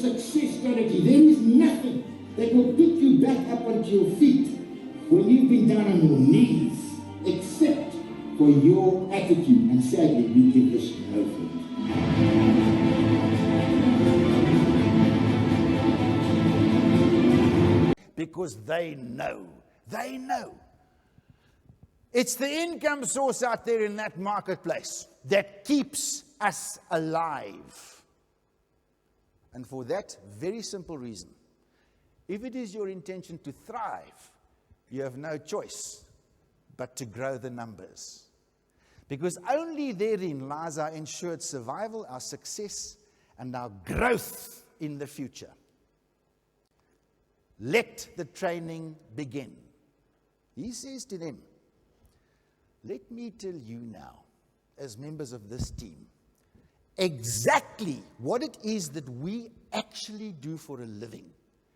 success strategy. There is nothing that will pick you back up onto your feet when you've been down on your knees, except for your attitude. And sadly, we give this no thought. Because they know. They know. It's the income source out there in that marketplace that keeps us alive. And for that very simple reason, if it is your intention to thrive, you have no choice but to grow the numbers. Because only therein lies our ensured survival, our success, and our growth in the future. Let the training begin. He says to them, let me tell you now, as members of this team, exactly what it is that we actually do for a living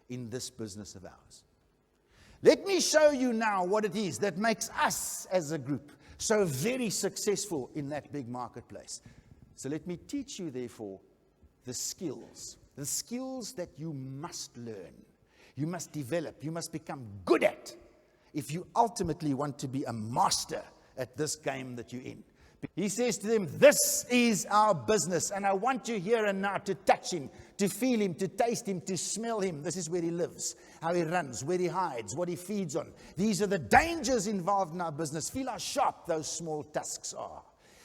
in this business of ours. Let me show you now what it is that makes us as a group so very successful in that big marketplace. So let me teach you, therefore, the skills that you must learn, you must develop, you must become good at, if you ultimately want to be a master at this game that you're in. He says to them, this is our business, and I want you here and now to touch him, to feel him, to taste him, to smell him. This is where he lives, how he runs, where he hides, what he feeds on. These are the dangers involved in our business. Feel how sharp those small tusks are.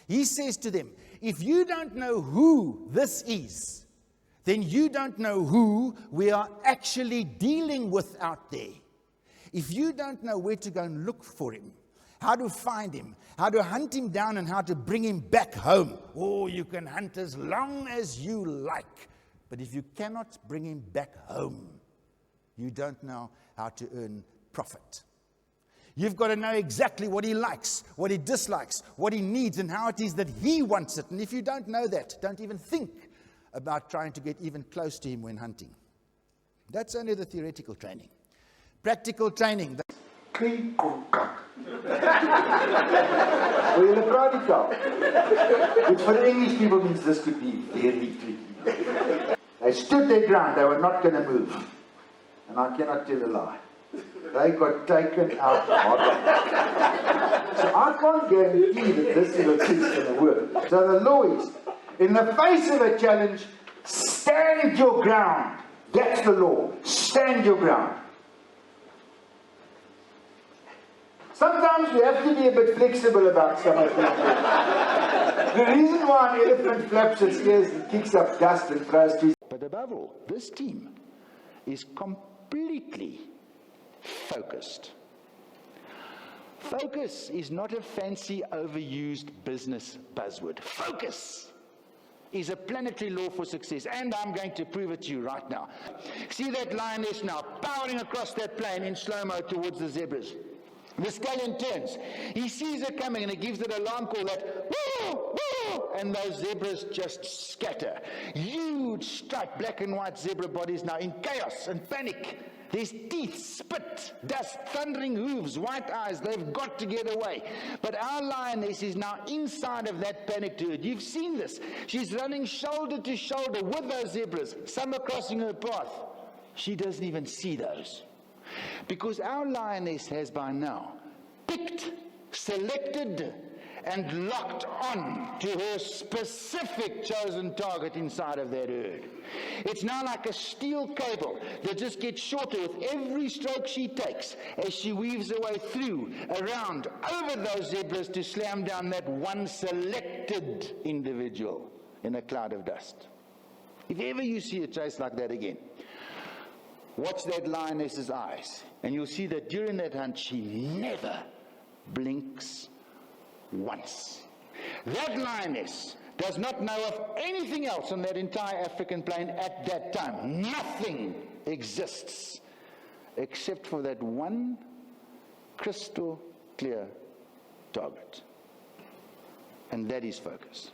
He says to them, if you don't know who this is, then you don't know who we are actually dealing with out there. If you don't know where to go and look for him, how to find him, how to hunt him down, and how to bring him back home. Oh, you can hunt as long as you like. But if you cannot bring him back home, you don't know how to earn profit. You've got to know exactly what he likes, what he dislikes, what he needs, and how it is that he wants it. And if you don't know that, don't even think about trying to get even close to him when hunting. That's only the theoretical training. Practical training. Clean contact. Wil julle praat die taal? Which for the English people means this could be very tricky. They stood their ground, they were not going to move. And I cannot tell a lie. They got taken out hard. So I can't guarantee that this little thing's going to work. So the law is, in the face of a challenge, stand your ground. That's the law. Stand your ground. Sometimes we have to be a bit flexible about some of these things. The reason why an elephant flaps its ears and kicks up dust and throws trees. But above all, this team is completely focused. Focus is not a fancy, overused business buzzword. Focus is a planetary law for success, and I'm going to prove it to you right now. See that lioness now powering across that plain in slow-mo towards the zebras. The stallion turns. He sees her coming and he gives it an alarm call that woo, woo, and those zebras just scatter. Huge striped black and white zebra bodies now in chaos and panic. There's teeth, spit, dust, thundering hooves, white eyes. They've got to get away. But our lioness is now inside of that panicked herd. You've seen this. She's running shoulder to shoulder with those zebras. Some are crossing her path. She doesn't even see those. Because our lioness has by now picked, selected, and locked on to her specific chosen target inside of that herd. It's now like a steel cable that just gets shorter with every stroke she takes as she weaves her way through, around, over those zebras to slam down that one selected individual in a cloud of dust. If ever you see a chase like that again, watch that lioness's eyes, and you'll see that during that hunt, she never blinks once. That lioness does not know of anything else on that entire African plain at that time. Nothing exists except for that one crystal clear target. And that is focus.